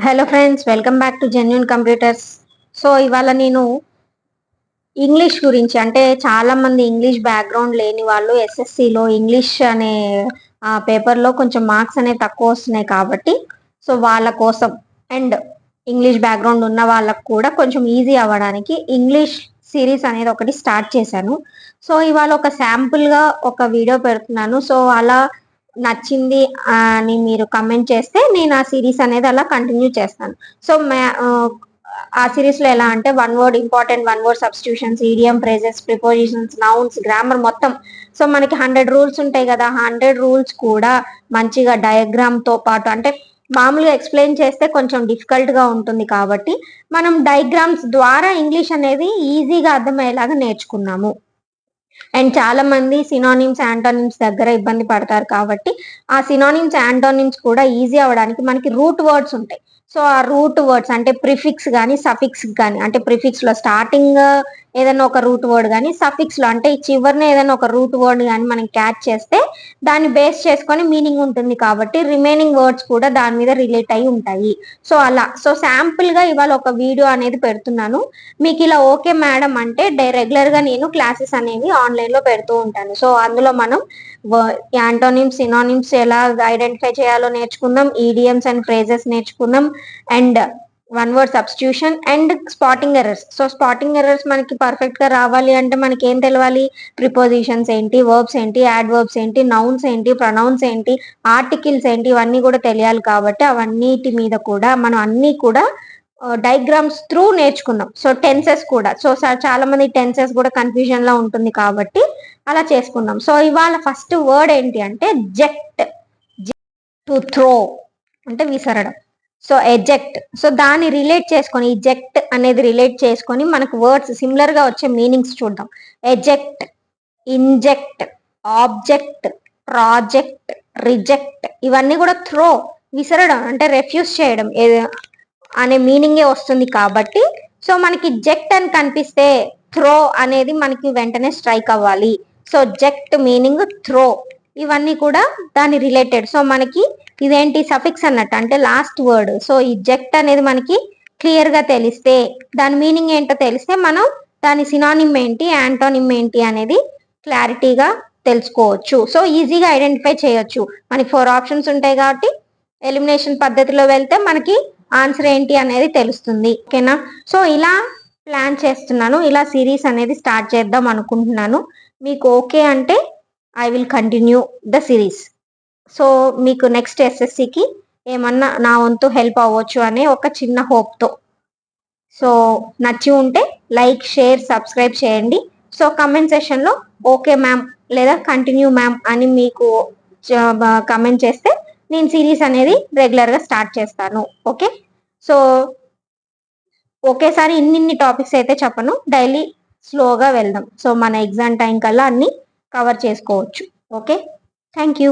Hello friends, welcome back to genuine computers. So ఇవాళ నేను English గురించి, అంటే చాలా మంది ఇంగ్లీష్ బ్యాక్గ్రౌండ్ లేని వాళ్ళు ఎస్ఎస్సిలో ఇంగ్లీష్ అనే పేపర్లో కొంచెం మార్క్స్ అనేవి తక్కువ వస్తున్నాయి కాబట్టి సో వాళ్ళ కోసం అండ్ ఇంగ్లీష్ బ్యాక్గ్రౌండ్ ఉన్న వాళ్ళకు కూడా కొంచెం ఈజీ అవ్వడానికి ఇంగ్లీష్ సిరీస్ అనేది ఒకటి స్టార్ట్ చేశాను. సో ఇవాళ ఒక శాంపుల్గా ఒక వీడియో పెడుతున్నాను. సో అలా నచ్చింది అని మీరు కమెంట్ చేస్తే నేను ఆ సిరీస్ అనేది అలా కంటిన్యూ చేస్తాను. సో ఆ సిరీస్ లో ఎలా అంటే important one word substitutions, ఈడియం, phrases, prepositions, nouns, grammar మొత్తం. సో మనకి 100 రూల్స్ ఉంటాయి కదా, 100 రూల్స్ కూడా మంచిగా డయాగ్రామ్ తో పాటు, అంటే మామూలుగా ఎక్స్ప్లెయిన్ చేస్తే కొంచెం డిఫికల్ట్ గా ఉంటుంది కాబట్టి మనం డయాగ్రామ్స్ ద్వారా ఇంగ్లీష్ అనేది ఈజీగా అర్థమయ్యేలాగా నేర్చుకున్నాము. అండ్ చాలా మంది సినానిమ్స్, యాంటోనిమ్స్ దగ్గర ఇబ్బంది పడతారు కాబట్టి ఆ సినానిమ్స్, యాంటోనిమ్స్ కూడా ఈజీ అవ్వడానికి మనకి రూట్ వర్డ్స్ ఉంటాయి. సో ఆ రూట్ వర్డ్స్ అంటే ప్రిఫిక్స్ కానీ సఫిక్స్ కానీ, అంటే ప్రిఫిక్స్ లో స్టార్టింగ్ ఏదైనా ఒక రూట్ వర్డ్ కానీ, సఫిక్స్ లో అంటే చివరిన ఏదైనా ఒక రూట్ వర్డ్ కానీ మనం క్యాచ్ చేస్తే దాన్ని బేస్ చేసుకొని మీనింగ్ ఉంటుంది కాబట్టి రిమైనింగ్ వర్డ్స్ కూడా దాని మీద రిలేట్ అయి ఉంటాయి. సో అలా శాంపుల్ గా ఇవాళ ఒక వీడియో అనేది పెడుతున్నాను. మీకు ఇలా ఓకే మేడం అంటే రెగ్యులర్ గా నేను క్లాసెస్ అనేవి ఆన్లైన్ లో పెడుతూ ఉంటాను. సో అందులో మనం యాంటోనిమ్స్, సినానిమ్స్ ఎలా ఐడెంటిఫై చేయాలో నేర్చుకుందాం, ఈడియమ్స్ అండ్ ఫ్రేజెస్ నేర్చుకుందాం, and one word substitution and spotting errors. So spotting errors మనకి పర్ఫెక్ట్ గా రావాలి అంటే మనకి ఏం తెలవాలి? ప్రిపోజిషన్స్ ఏంటి, వర్బ్స్ ఏంటి, యాడ్ వర్బ్స్ ఏంటి, నౌన్స్ ఏంటి, ప్రొనౌన్స్ ఏంటి, ఆర్టికల్స్ ఏంటి, ఇవన్నీ కూడా తెలియాలి. కాబట్టి అవన్నిటి మీద కూడా మనం అన్ని కూడా డయాగ్రామ్స్ త్రూ నేర్చుకున్నాం. సో టెన్సెస్ కూడా, సో చాలా మంది టెన్సెస్ కూడా కన్ఫ్యూజన్ లా ఉంటుంది కాబట్టి అలా చేసుకున్నాం. సో ఇవాళ ఫస్ట్ వర్డ్ ఏంటి అంటే జెక్ట్. టు త్రో అంటే విసరడం. So eject. సో దాన్ని రిలేట్ చేసుకొని, ఈ జెక్ట్ అనేది రిలేట్ చేసుకొని మనకు వర్డ్స్ సిమిలర్ గా వచ్చే మీనింగ్స్ చూద్దాం. Eject, inject, object, project, reject, ఇవన్నీ కూడా త్రో, విసరడం అంటే రెఫ్యూజ్ చేయడం అనే మీనింగే వస్తుంది కాబట్టి సో మనకి జెక్ట్ అని కనిపిస్తే త్రో అనేది మనకి వెంటనే స్ట్రైక్ అవ్వాలి. సో జెక్ట్ మీనింగ్ త్రో, ఇవన్నీ కూడా దాని రిలేటెడ్. సో మనకి ఇదేంటి సఫిక్స్ అన్నట్టు, అంటే లాస్ట్ వర్డ్. సో ఈ జెక్ట్ అనేది మనకి క్లియర్ గా తెలిస్తే, దాని మీనింగ్ ఏంటో తెలిస్తే మనం దాని సినానిమ్ ఏంటి, యాంటోనిమ్ ఏంటి అనేది క్లారిటీగా తెలుసుకోవచ్చు. సో ఈజీగా ఐడెంటిఫై చేయొచ్చు. మనకి 4 ఆప్షన్స్ ఉంటాయి కాబట్టి ఎలిమినేషన్ పద్ధతిలో వెళ్తే మనకి ఆన్సర్ ఏంటి అనేది తెలుస్తుంది. ఓకేనా? సో ఇలా ప్లాన్ చేస్తున్నాను, ఇలా సిరీస్ అనేది స్టార్ట్ చేద్దాం అనుకుంటున్నాను. మీకు ఓకే అంటే I will continue the series. So మీకు నెక్స్ట్ ఎస్ఎస్సికి ఏమన్నా నా వంతు హెల్ప్ అవ్వచ్చు అనే ఒక చిన్న హోప్తో. సో నచ్చి ఉంటే లైక్, షేర్, సబ్స్క్రైబ్ చేయండి. సో కమెంట్ సెషన్లో ఓకే మ్యామ్ లేదా కంటిన్యూ మ్యామ్ అని మీకు కమెంట్ చేస్తే నేను సిరీస్ అనేది రెగ్యులర్గా స్టార్ట్ చేస్తాను. ఓకే? సో ఒకేసారి ఇన్ని టాపిక్స్ అయితే చెప్పను, డైలీ స్లోగా వెళ్దాం. సో మన ఎగ్జామ్ టైం కల్లా అన్ని కవర్ చేసుకోవచ్చు. Okay, thank you.